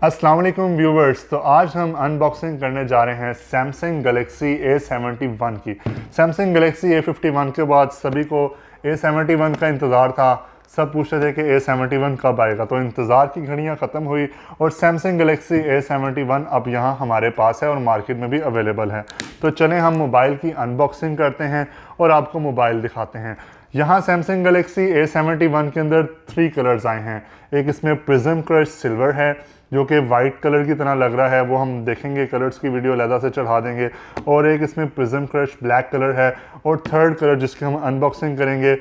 अस्सलाम वालेकुम व्यूवर्स। तो आज हम अनबॉक्सिंग करने जा रहे हैं सैमसंग गैलेक्सी A71 की। सैमसंग गैलेक्सी A51 के बाद सभी को A71 का इंतज़ार था। सब पूछते थे कि A71 कब आएगा, तो इंतज़ार की घड़ियां ख़त्म हुई और सैमसंग गैलेक्सी A71 अब यहाँ हमारे पास है और मार्केट में भी अवेलेबल है। तो चलें हम मोबाइल की अनबॉक्सिंग करते हैं और आपको मोबाइल दिखाते हैं। यहाँ सैमसंग गैलेक्सी A71 के अंदर 3 कलर्स आए हैं। एक इसमें प्रिज्म क्रश सिल्वर है जो कि वाइट कलर की तरह लग रहा है, वो हम देखेंगे, कलर्स की वीडियो अलग से चढ़ा देंगे। और एक इसमें प्रिज्म क्रश ब्लैक कलर है और थर्ड कलर जिसकी हम अनबॉक्सिंग करेंगे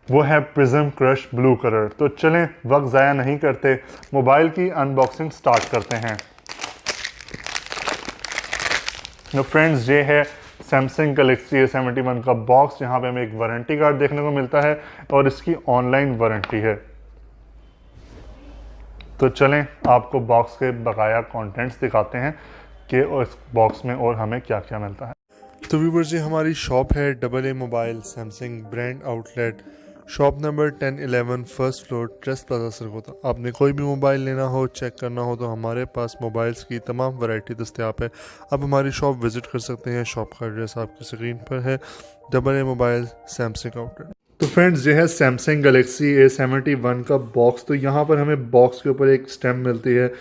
वो है प्रिज्म क्रश ब्लू कलर। तो चलें वक्त ज़ाया नहीं करते, मोबाइल की अनबॉक्सिंग स्टार्ट करते हैं। तो फ्रेंड्स, ये है सैमसंग गैलेक्सी A71 का बॉक्स। यहाँ पे हमें एक वारंटी कार्ड देखने को मिलता है और इसकी ऑनलाइन वारंटी है। तो चलें आपको बॉक्स के बकाया कंटेंट्स दिखाते हैं कि उस बॉक्स में और हमें क्या क्या मिलता है। तो व्यूवर्स, ये हमारी शॉप है AA mobile Samsung brand outlet, shop number 1011 first floor trust plaza Sargodha. आपने कोई भी मोबाइल लेना हो, चेक करना हो, तो हमारे पास मोबाइल्स की तमाम वैरायटी दस्तियाब है। आप हमारी शॉप विज़िट कर सकते हैं। शॉप का एड्रेस आपकी स्क्रीन पर है। AA mobile Samsung outlet. तो फ्रेंड्स, ये है सैमसंग गैलेक्सी A71 का बॉक्स। तो यहाँ पर हमें बॉक्स के ऊपर एक स्टैम्प मिलती है,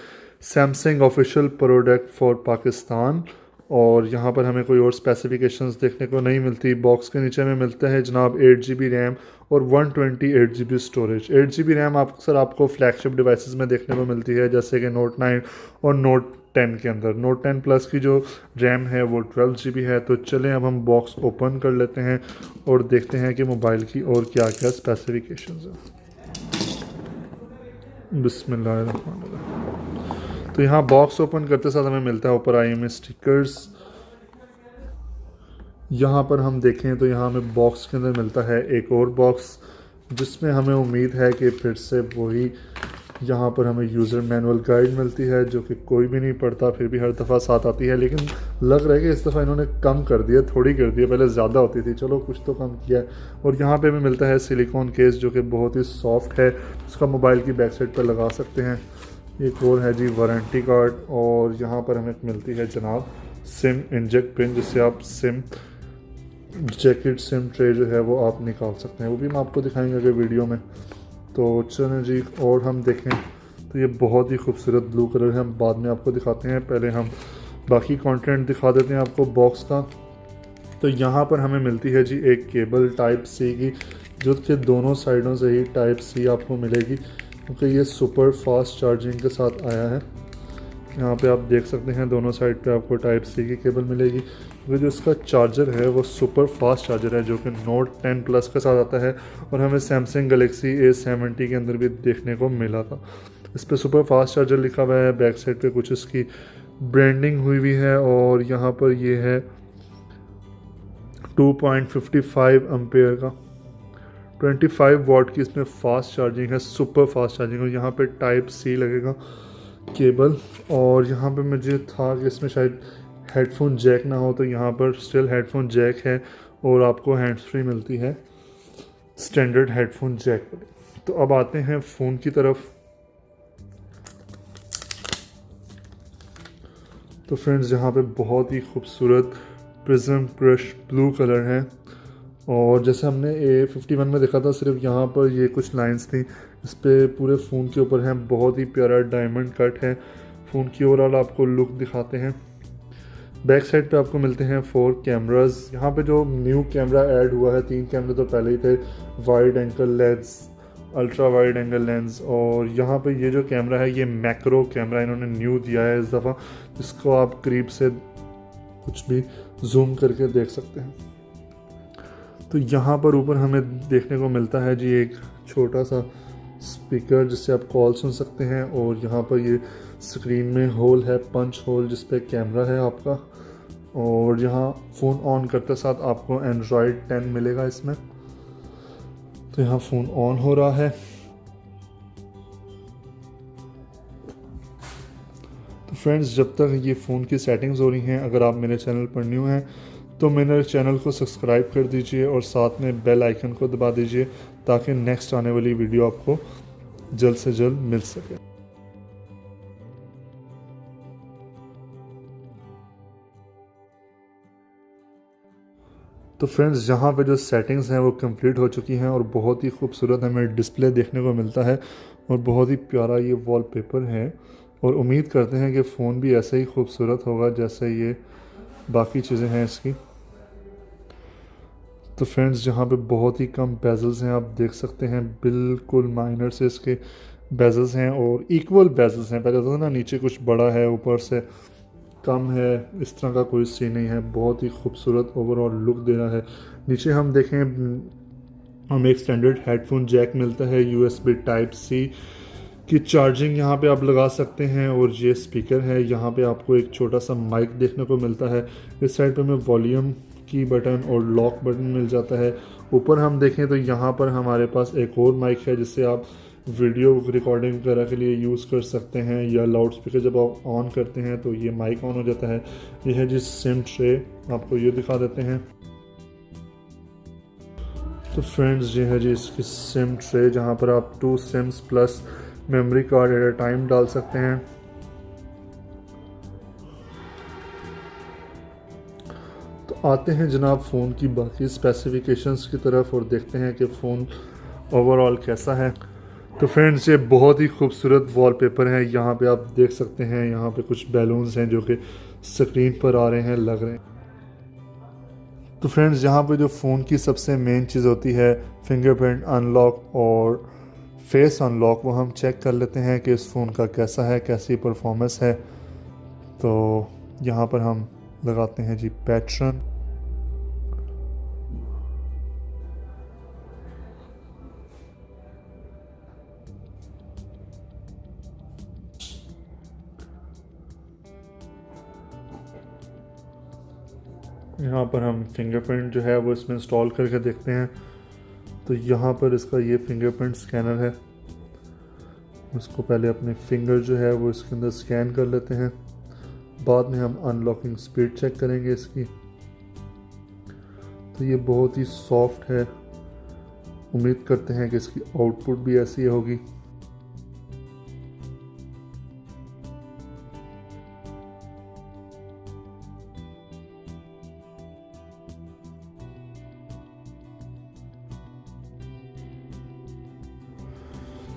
Samsung official product for Pakistan. और यहाँ पर हमें कोई और स्पेसिफिकेशंस देखने को नहीं मिलती। बॉक्स के नीचे में मिलता है जनाब 8GB रैम और 128GB स्टोरेज। 8GB रैम अक्सर आपको फ्लैगशिप डिवाइसेस में देखने को मिलती है, जैसे कि Note 9 और Note 10 के अंदर। Note 10 प्लस की जो रैम है वो 12GB है। तो चलें अब हम बॉक्स ओपन कर लेते हैं और देखते हैं कि मोबाइल की और क्या क्या स्पेसिफिकेशंस हैं। बिस्मिल्लाहिर्रहमानिर्रहीम। तो यहाँ बॉक्स ओपन करते साथ हमें मिलता है ऊपर IMEI स्टिकर्स। यहाँ पर हम देखें तो यहाँ हमें बॉक्स के अंदर मिलता है एक और बॉक्स जिसमें हमें उम्मीद है कि फिर से वही यहाँ पर हमें यूज़र मैनुअल गाइड मिलती है, जो कि कोई भी नहीं पढ़ता, फिर भी हर दफ़ा साथ आती है। लेकिन लग रहा है कि इस दफ़ा इन्होंने कम कर दिया, थोड़ी कर दिया, पहले ज़्यादा होती थी, चलो कुछ तो कम किया है। और यहाँ पे हमें मिलता है सिलिकॉन केस जो कि बहुत ही सॉफ्ट है, इसका मोबाइल की बैक साइड पर लगा सकते हैं। एक और है जी वारंटी कार्ड। और यहाँ पर हमें मिलती है जनाब सिम इंजेक्ट पिन, जिससे आप सिम जैकेट सिम ट्रे जो है वो आप निकाल सकते हैं, वो भी हम आपको दिखाएंगे अगर वीडियो में। तो चलें जी, और हम देखें तो ये बहुत ही खूबसूरत ब्लू कलर है, हम बाद में आपको दिखाते हैं। पहले हम बाकी कंटेंट दिखा देते हैं आपको बॉक्स का। तो यहाँ पर हमें मिलती है जी एक केबल टाइप सी की, जो कि दोनों साइडों से ही टाइप सी आपको मिलेगी, क्योंकि ये सुपर फास्ट चार्जिंग के साथ आया है। यहाँ पे आप देख सकते हैं दोनों साइड पे आपको टाइप सी की केबल मिलेगी, क्योंकि जो इसका चार्जर है वो सुपर फास्ट चार्जर है, जो कि Note 10 प्लस के साथ आता है और हमें सैमसंग गैलेक्सी A70 के अंदर भी देखने को मिला था। इस पर सुपर फास्ट चार्जर लिखा हुआ है, बैक साइड पे कुछ इसकी ब्रांडिंग हुई हुई है। और यहाँ पर ये है 2.55 एम्पेयर का 25 वाट की इसमें फास्ट चार्जिंग है, सुपर फास्ट चार्जिंग। और यहाँ पे टाइप सी लगेगा केबल। और यहाँ पे मुझे था कि इसमें शायद हेडफोन जैक ना हो, तो यहाँ पर स्टिल हेडफोन जैक है और आपको हैंड्स फ्री मिलती है स्टैंडर्ड हेडफोन जैक। तो अब आते हैं फ़ोन की तरफ। तो फ्रेंड्स, यहाँ पे बहुत ही खूबसूरत प्रिज्म क्रश ब्लू कलर है। और जैसे हमने A51 में देखा था, सिर्फ यहाँ पर ये कुछ लाइंस थी, इस पर पूरे फ़ोन के ऊपर हैं। बहुत ही प्यारा डायमंड कट है। फ़ोन की ओवरऑल आपको लुक दिखाते हैं। बैक साइड पे आपको मिलते हैं 4 कैमरास। यहाँ पे जो न्यू कैमरा ऐड हुआ है, 3 कैमरे तो पहले ही थे, wide angle lens, ultra wide angle lens. और यहाँ पे ये जो कैमरा है ये मैक्रो कैमरा इन्होंने न्यू दिया है इस दफ़ा, जिसको आप करीब से कुछ भी जूम करके देख सकते हैं। तो यहाँ पर ऊपर हमें देखने को मिलता है जी एक छोटा सा स्पीकर, जिससे आप कॉल सुन सकते हैं। और यहाँ पर ये स्क्रीन में होल है, पंच होल, जिस पे कैमरा है आपका। और यहाँ फ़ोन ऑन करते साथ आपको Android 10 मिलेगा इसमें। तो यहाँ फ़ोन ऑन हो रहा है। तो फ्रेंड्स, जब तक ये फ़ोन की सेटिंग्स हो रही हैं, अगर आप मेरे चैनल पर न्यू हैं तो मेरे चैनल को सब्सक्राइब कर दीजिए और साथ में बेल आइकन को दबा दीजिए, ताकि नेक्स्ट आने वाली वीडियो आपको जल्द से जल्द मिल सके। तो फ्रेंड्स यहाँ पे जो सेटिंग्स हैं वो कंप्लीट हो चुकी हैं और बहुत ही खूबसूरत हमें डिस्प्ले देखने को मिलता है और बहुत ही प्यारा ये वॉलपेपर है और उम्मीद करते हैं कि फ़ोन भी ऐसे ही खूबसूरत होगा जैसे ये बाकी चीज़ें हैं इसकी। तो फ्रेंड्स यहाँ पे बहुत ही कम बेजल्स हैं, आप देख सकते हैं बिल्कुल माइनर से इसके बेजल्स हैं और इक्वल बेजल्स हैं। पहले तो ना नीचे कुछ बड़ा है ऊपर से कम है, इस तरह का कोई सीन नहीं है। बहुत ही खूबसूरत ओवरऑल लुक दे रहा है। नीचे हम देखें हमें एक स्टैंडर्ड हेडफोन जैक मिलता है, USB टाइप सी की चार्जिंग यहाँ पे आप लगा सकते हैं और ये स्पीकर है। यहाँ पे आपको एक छोटा सा माइक देखने को मिलता है। इस साइड पे हमें वॉल्यूम की बटन और लॉक बटन मिल जाता है। ऊपर हम देखें तो यहाँ पर हमारे पास एक और माइक है जिससे आप वीडियो रिकॉर्डिंग वगैरह के लिए यूज़ कर सकते हैं, या लाउड स्पीकर जब आप ऑन करते हैं तो ये माइक ऑन हो जाता है। यह है जी सिम ट्रे, आपको ये दिखा देते हैं। तो फ्रेंड्स ये है जी इसकी सिम ट्रे जहाँ पर आप 2 sims plus memory card at a time डाल सकते हैं। तो आते हैं जनाब फ़ोन की बाकी स्पेसिफिकेशंस की तरफ और देखते हैं कि फ़ोन ओवरऑल कैसा है। तो फ्रेंड्स ये बहुत ही खूबसूरत वॉलपेपर है। यहाँ पे आप देख सकते हैं, यहाँ पे कुछ बैलून्स हैं जो कि स्क्रीन पर आ रहे हैं, लग रहे हैं। तो फ्रेंड्स यहाँ पे जो फ़ोन की सबसे मेन चीज़ होती है फिंगरप्रिंट अनलॉक और फेस अनलॉक, वो हम चेक कर लेते हैं कि इस फ़ोन का कैसा है, कैसी परफॉर्मेंस है। तो यहाँ पर हम लगाते हैं जी पैटर्न। यहाँ पर हम फिंगरप्रिंट जो है वो इसमें इंस्टॉल करके देखते हैं। तो यहाँ पर इसका ये फिंगरप्रिंट स्कैनर है। इसको पहले अपने फिंगर जो है वो इसके अंदर स्कैन कर लेते हैं, बाद में हम अनलॉकिंग स्पीड चेक करेंगे इसकी। तो ये बहुत ही सॉफ्ट है, उम्मीद करते हैं कि इसकी आउटपुट भी ऐसी होगी।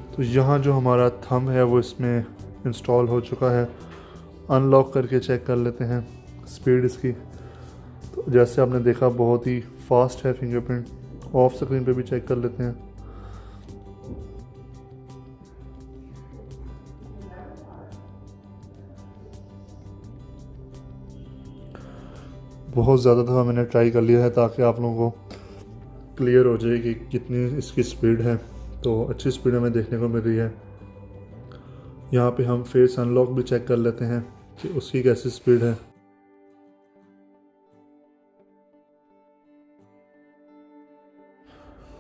तो यहाँ जो हमारा थंब है वो इसमें इंस्टॉल हो चुका है। अनलॉक करके चेक कर लेते हैं स्पीड इसकी। तो जैसे आपने देखा बहुत ही फास्ट है फिंगरप्रिंट। ऑफ स्क्रीन पे भी चेक कर लेते हैं। बहुत ज़्यादा दफ़ा मैंने ट्राई कर लिया है ताकि आप लोगों को क्लियर हो जाए कि कितनी इसकी स्पीड है। तो अच्छी स्पीड हमें देखने को मिल रही है। यहाँ पे हम फेस अनलॉक भी चेक कर लेते हैं कि उसकी कैसी स्पीड है।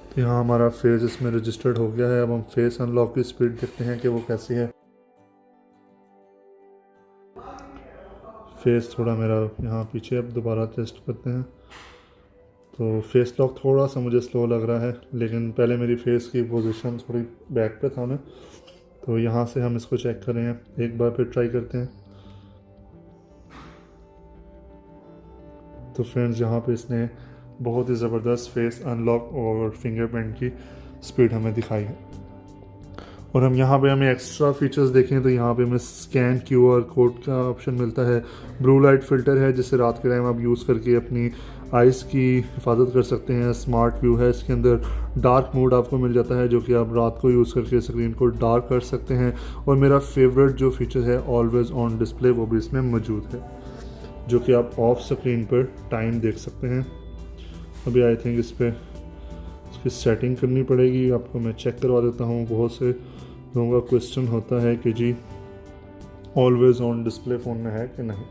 तो यहाँ हमारा फेस इसमें रजिस्टर्ड हो गया है। अब हम फेस अनलॉक की स्पीड देखते हैं कि वो कैसी है। फेस थोड़ा मेरा यहाँ पीछे, अब दोबारा टेस्ट करते हैं। तो फेस लॉक थोड़ा सा मुझे स्लो लग रहा है, लेकिन पहले मेरी फेस की पोजीशन थोड़ी बैक पे था मैं। तो यहाँ से हम इसको चेक कर रहे हैं, एक बार फिर ट्राई करते हैं। तो फ्रेंड्स यहाँ पे इसने बहुत ही ज़बरदस्त फेस अनलॉक और फिंगरप्रिंट की स्पीड हमें दिखाई है। और हम यहाँ पे हमें एक्स्ट्रा फीचर्स देखें तो यहाँ पे हमें स्कैन QR कोड का ऑप्शन मिलता है। ब्लू लाइट फ़िल्टर है जिससे रात के टाइम आप यूज़ करके अपनी आइज़ की हिफाजत कर सकते हैं। स्मार्ट व्यू है इसके अंदर। डार्क मोड आपको मिल जाता है जो कि आप रात को यूज़ करके स्क्रीन को डार्क कर सकते हैं। और मेरा फेवरेट जो फीचर है ऑलवेज़ ऑन डिस्प्ले, वो भी इसमें मौजूद है, जो कि आप ऑफ स्क्रीन पर टाइम देख सकते हैं। अभी आई थिंक इस पर इसकी सेटिंग करनी पड़ेगी, आपको मैं चेक करवा देता हूँ। बहुत से लोगों का क्वेश्चन होता है कि जी ऑलवेज़ ऑन डिस्प्ले फ़ोन में है कि नहीं।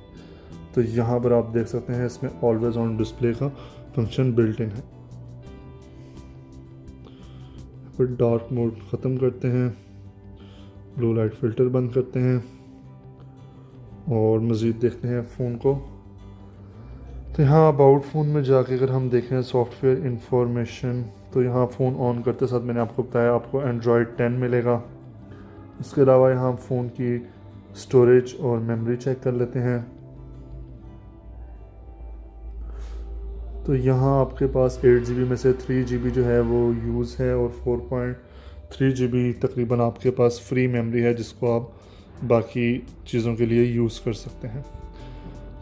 तो यहाँ पर आप देख सकते हैं इसमें ऑलवेज़ ऑन डिस्प्ले का फंक्शन बिल्ट इन है। फिर डार्क मोड ख़त्म करते हैं, ब्लू लाइट फ़िल्टर बंद करते हैं और मज़ीद देखते हैं फ़ोन को। तो यहाँ अबाउट फ़ोन में जाके अगर हम देखें सॉफ्टवेयर इंफॉर्मेशन, तो यहाँ फ़ोन ऑन करते साथ मैंने आपको बताया आपको एंड्रॉयड 10 मिलेगा। इसके अलावा यहाँ हम फ़ोन की स्टोरेज और मेमोरी चेक कर लेते हैं। तो यहाँ आपके पास 8 GB में से 3 GB जो है वो यूज़ है और 4.3 GB तकरीबन आपके पास फ्री मेमोरी है, जिसको आप बाकी चीज़ों के लिए यूज़ कर सकते हैं।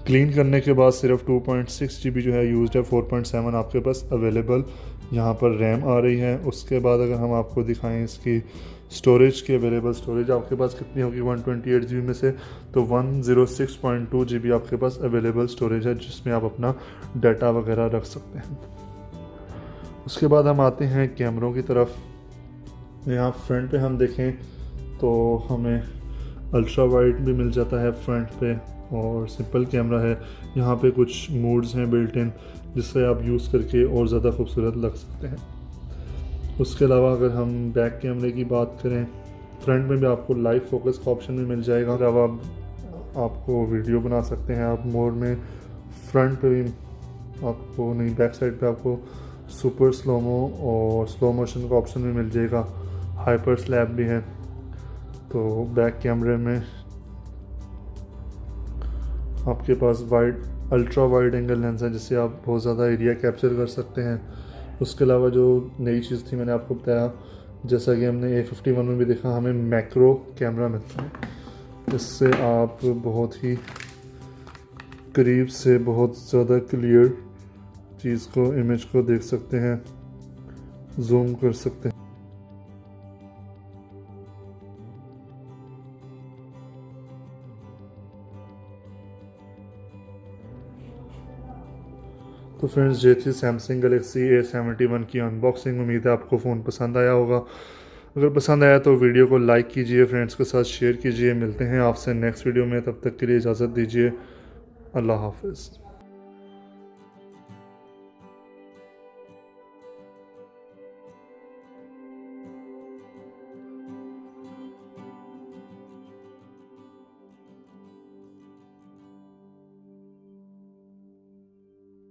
क्लीन करने के बाद सिर्फ 2.6 GB जो है यूज़ड है, 4.7 आपके पास अवेलेबल यहाँ पर रैम आ रही है। उसके बाद अगर हम आपको दिखाएं इसकी स्टोरेज की अवेलेबल स्टोरेज आपके पास कितनी होगी 128 GB में से, तो 106.2 GB आपके पास अवेलेबल स्टोरेज है, जिसमें आप अपना डाटा वगैरह रख सकते हैं। उसके बाद हम आते हैं कैमरों की तरफ। यहाँ फ्रंट पे हम देखें तो हमें अल्ट्रा वाइड भी मिल जाता है फ्रंट पे, और सिंपल कैमरा है। यहाँ पे कुछ मोड्स हैं बिल्ट इन, जिससे आप यूज़ करके और ज़्यादा खूबसूरत लग सकते हैं। उसके अलावा अगर हम बैक कैमरे की बात करें, फ्रंट में भी आपको लाइव फोकस का ऑप्शन भी मिल जाएगा। अगर आपको वीडियो बना सकते हैं आप मोड में। फ्रंट पे भी आपको नहीं, बैक साइड पे आपको सुपर स्लोमो और स्लो मोशन का ऑप्शन भी मिल जाएगा। हाइपर स्लैप भी है। तो बैक कैमरे में आपके पास अल्ट्रा वाइड एंगल लेंस है, जिससे आप बहुत ज़्यादा एरिया कैप्चर कर सकते हैं। उसके अलावा जो नई चीज़ थी मैंने आपको बताया, जैसा कि हमने A51 में भी देखा, हमें मैक्रो कैमरा मिलता है। इससे आप बहुत ही करीब से बहुत ज़्यादा क्लियर चीज़ को, इमेज को देख सकते हैं, जूम कर सकते हैं। तो फ्रेंड्स, ये थी सैमसंग गैलेक्सी A71 की अनबॉक्सिंग। उम्मीद है आपको फ़ोन पसंद आया होगा। अगर पसंद आया तो वीडियो को लाइक कीजिए, फ्रेंड्स के साथ शेयर कीजिए। मिलते हैं आपसे नेक्स्ट वीडियो में, तब तक के लिए इजाज़त दीजिए। अल्लाह हाफ़िज़।